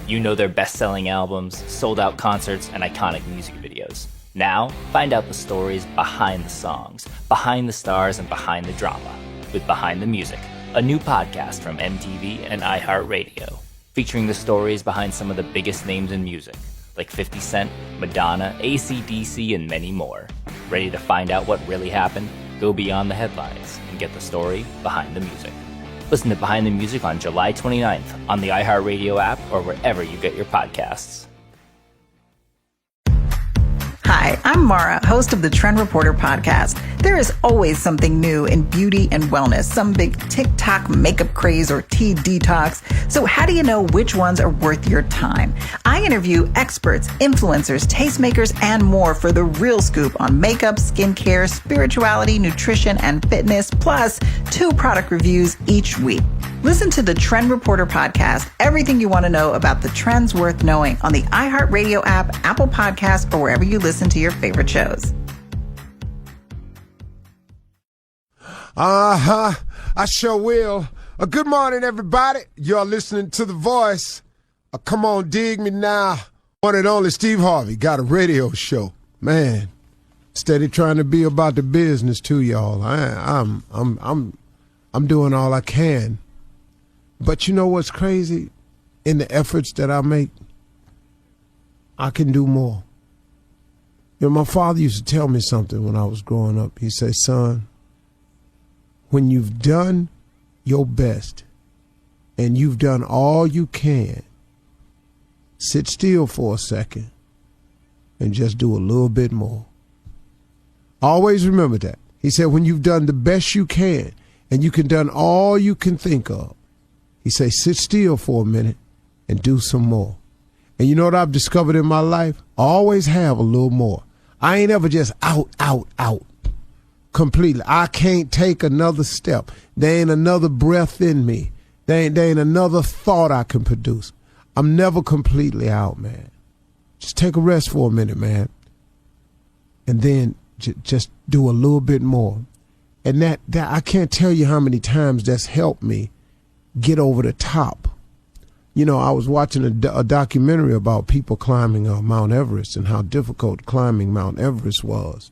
You know their best-selling albums, sold-out concerts, and iconic music videos. Now, find out the stories behind the songs, behind the stars, and behind the drama with Behind the Music, a new podcast from MTV and iHeartRadio, featuring the stories behind some of the biggest names in music, like 50 Cent, Madonna, AC/DC, and many more. Ready to find out what really happened? Go beyond the headlines and get the story behind the music. Listen to Behind the Music on July 29th on the iHeartRadio app or wherever you get your podcasts. Hi, I'm Mara, host of the Trend Reporter podcast. There is always something new in beauty and wellness, some big TikTok makeup craze or tea detox. So how do you know which ones are worth your time? I interview experts, influencers, tastemakers, and more for the real scoop on makeup, skincare, spirituality, nutrition, and fitness, plus 2 product reviews each week. Listen to the Trend Reporter podcast, everything you want to know about the trends worth knowing on the iHeartRadio app, Apple Podcasts, or wherever you listen to your favorite shows. I sure will. Good morning, everybody. You're listening to The Voice. Come on, dig me now. One and only Steve Harvey got a radio show. Man, steady trying to be about the business too, y'all. I'm doing all I can. But you know what's crazy? In the efforts that I make, I can do more. You know, my father used to tell me something when I was growing up. He said, son, when you've done your best and you've done all you can, sit still for a second and just do a little bit more. Always remember that. He said, when you've done the best you can and you can done all you can think of, he said, sit still for a minute and do some more. And you know what I've discovered in my life? I always have a little more. I ain't ever just out completely. I can't take another step. There ain't another breath in me. There ain't another thought I can produce. I'm never completely out, man. Just take a rest for a minute, man. And then just do a little bit more. And that I can't tell you how many times that's helped me get over the top. You know, I was watching a documentary about people climbing Mount Everest and how difficult climbing Mount Everest was,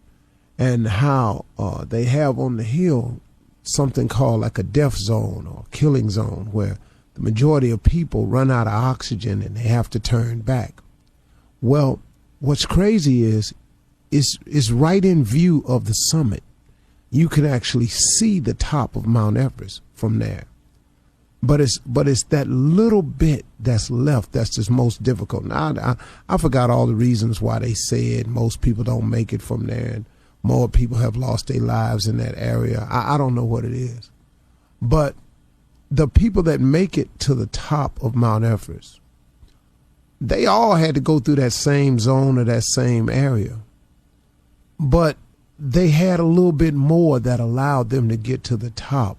and how they have on the hill something called like a death zone or killing zone, where the majority of people run out of oxygen and they have to turn back. Well, what's crazy is right in view of the summit. You can actually see the top of Mount Everest from there. But it's that little bit that's left that's just most difficult. Now, I forgot all the reasons why they said most people don't make it from there and more people have lost their lives in that area. I don't know what it is. But the people that make it to the top of Mount Everest, they all had to go through that same zone or that same area. But they had a little bit more that allowed them to get to the top.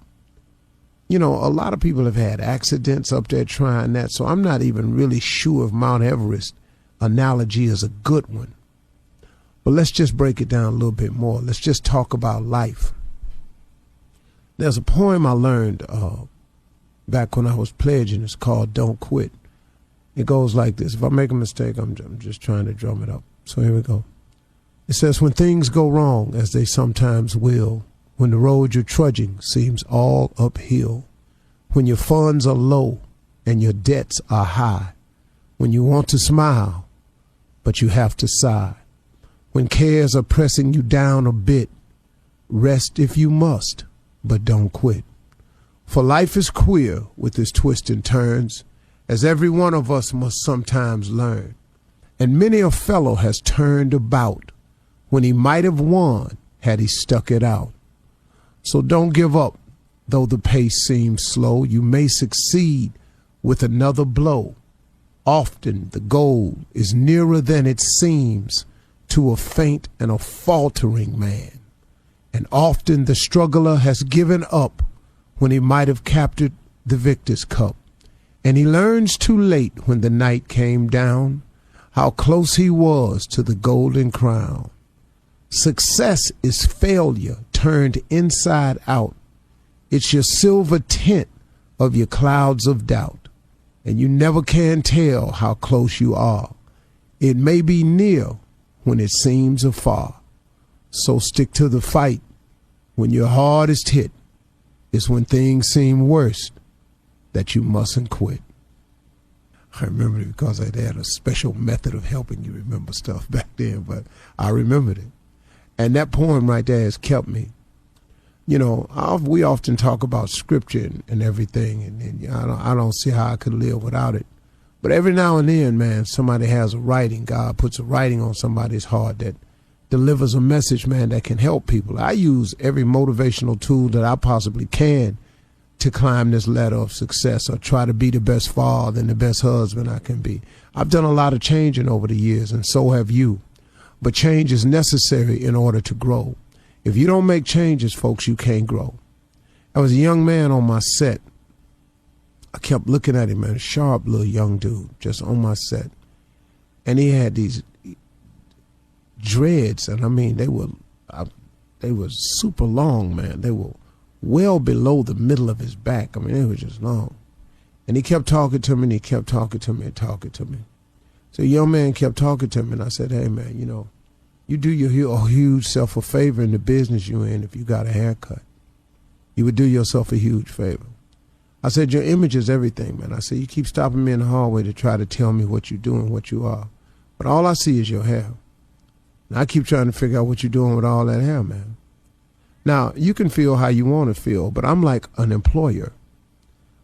You know, a lot of people have had accidents up there trying that, so I'm not even really sure if Mount Everest analogy is a good one. But let's just break it down a little bit more. Let's just talk about life. There's a poem I learned back when I was pledging. It's called Don't Quit. It goes like this. If I make a mistake, I'm just trying to drum it up. So here we go. It says, when things go wrong, as they sometimes will, when the road you're trudging seems all uphill, when your funds are low and your debts are high, when you want to smile, but you have to sigh, when cares are pressing you down a bit, rest if you must, but don't quit. For life is queer with its twists and turns, as every one of us must sometimes learn. And many a fellow has turned about when he might have won had he stuck it out. So don't give up, though the pace seems slow. You may succeed with another blow. Often the goal is nearer than it seems to a faint and a faltering man. And often the struggler has given up when he might have captured the victor's cup. And he learns too late when the night came down how close he was to the golden crown. Success is failure turned inside out. It's your silver tint of your clouds of doubt. and you never can tell how close you are. It may be near when it seems afar. So stick to the fight. When you're hardest hit, it's when things seem worst that you mustn't quit. I remember it because they had a special method of helping you remember stuff back then, but I remembered it. And that poem right there has kept me. You know, we often talk about scripture and everything, and I don't see how I could live without it. But every now and then, man, somebody has a writing. God puts a writing on somebody's heart that delivers a message, man, that can help people. I use every motivational tool that I possibly can to climb this ladder of success or try to be the best father and the best husband I can be. I've done a lot of changing over the years, and so have you. But change is necessary in order to grow. If you don't make changes, folks, you can't grow. I was a young man on my set. I kept looking at him, man, a sharp little young dude just on my set. And he had these dreads, and I mean, they were super long, man. They were well below the middle of his back. I mean, they were just long. And he kept talking to me, and he kept talking to me and talking to me. So the young man kept talking to me, and I said, hey, man, you know, you do your huge self a favor in the business you're in if you got a haircut. You would do yourself a huge favor. I said, your image is everything, man. I said, you keep stopping me in the hallway to try to tell me what you do and what you are. But all I see is your hair. And I keep trying to figure out what you're doing with all that hair, man. Now, you can feel how you want to feel, but I'm like an employer.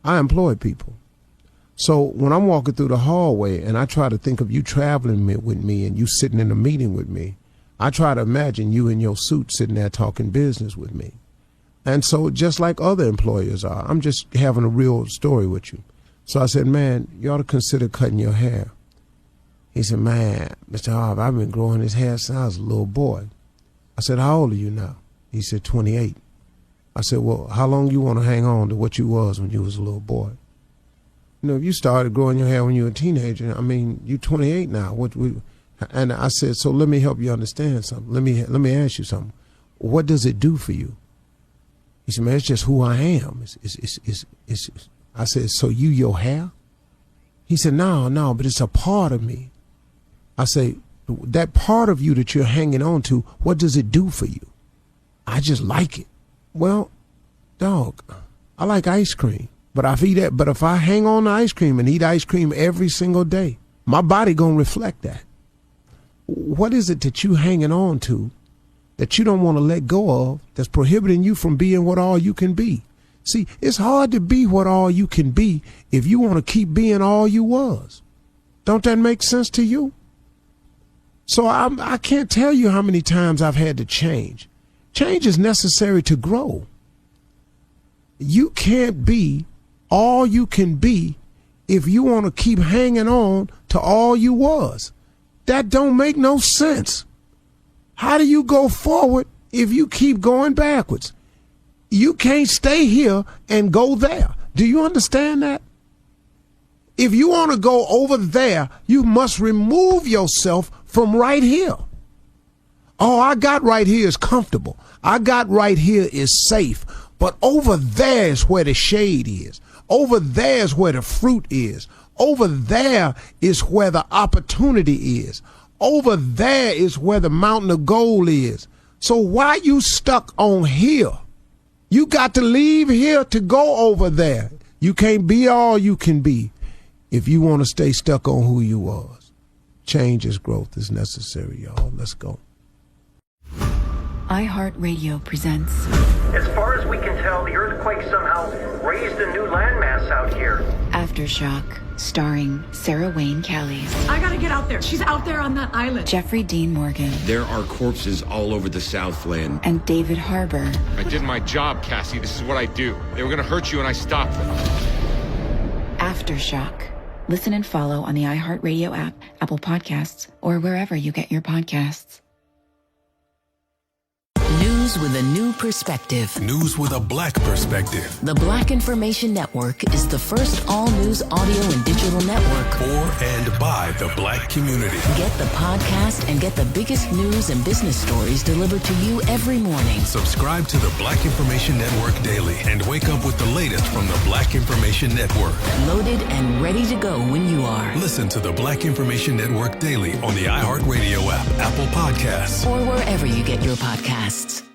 I employ people. So when I'm walking through the hallway and I try to think of you traveling with me and you sitting in a meeting with me, I try to imagine you in your suit sitting there talking business with me. And so just like other employers are, I'm just having a real story with you. So I said, man, you ought to consider cutting your hair. He said, man, Mr. Harvey, I've been growing this hair since I was a little boy. I said, how old are you now? He said, 28. I said, well, how long you want to hang on to what you was when you was a little boy? You know, if you started growing your hair when you were a teenager, I mean, you're 28 now. And I said, so let me help you understand something. Let me ask you something. What does it do for you? He said, man, it's just who I am. I said, so you your hair? He said, no, but it's a part of me. I say, that part of you that you're hanging on to, what does it do for you? I just like it. Well, dog, I like ice cream. But if I hang on to ice cream and eat ice cream every single day, my body gonna reflect that. What is it that you hanging on to that you don't want to let go of that's prohibiting you from being what all you can be? See, it's hard to be what all you can be if you want to keep being all you was. Don't that make sense to you? So I can't tell you how many times I've had to change. Change is necessary to grow. You can't be all you can be if you want to keep hanging on to all you was. That don't make no sense. How do you go forward if you keep going backwards? You can't stay here and go there. Do you understand that? If you want to go over there, you must remove yourself from right here. Oh, I got right here is comfortable. I got right here is safe. But over there is where the shade is. Over there is where the fruit is. Over there is where the opportunity is. Over there is where the mountain of gold is. So why you stuck on here? You got to leave here to go over there. You can't be all you can be if you want to stay stuck on who you was. Change is growth is necessary, y'all. Let's go. iHeartRadio presents. As far as we can tell, the earthquake somehow raised a new landmass out here. Aftershock, starring Sarah Wayne Callies, I gotta get out there. She's out there on that island. Jeffrey Dean Morgan, There are corpses all over the Southland. and David Harbour. I did my job, Cassie. This is what I do. They were going to hurt you, and I stopped them. Aftershock. Listen and follow on the iHeartRadio app, Apple Podcasts, or wherever you get your podcasts. News with a new perspective. News with a Black perspective. The Black Information Network is the first all-news audio and digital network for and by the Black community. Get the podcast and get the biggest news and business stories delivered to you every morning. Subscribe to the Black Information Network daily and wake up with the latest from the Black Information Network. Loaded and ready to go when you are. Listen to the Black Information Network daily on the iHeartRadio app, Apple Podcasts, or wherever you get your podcasts.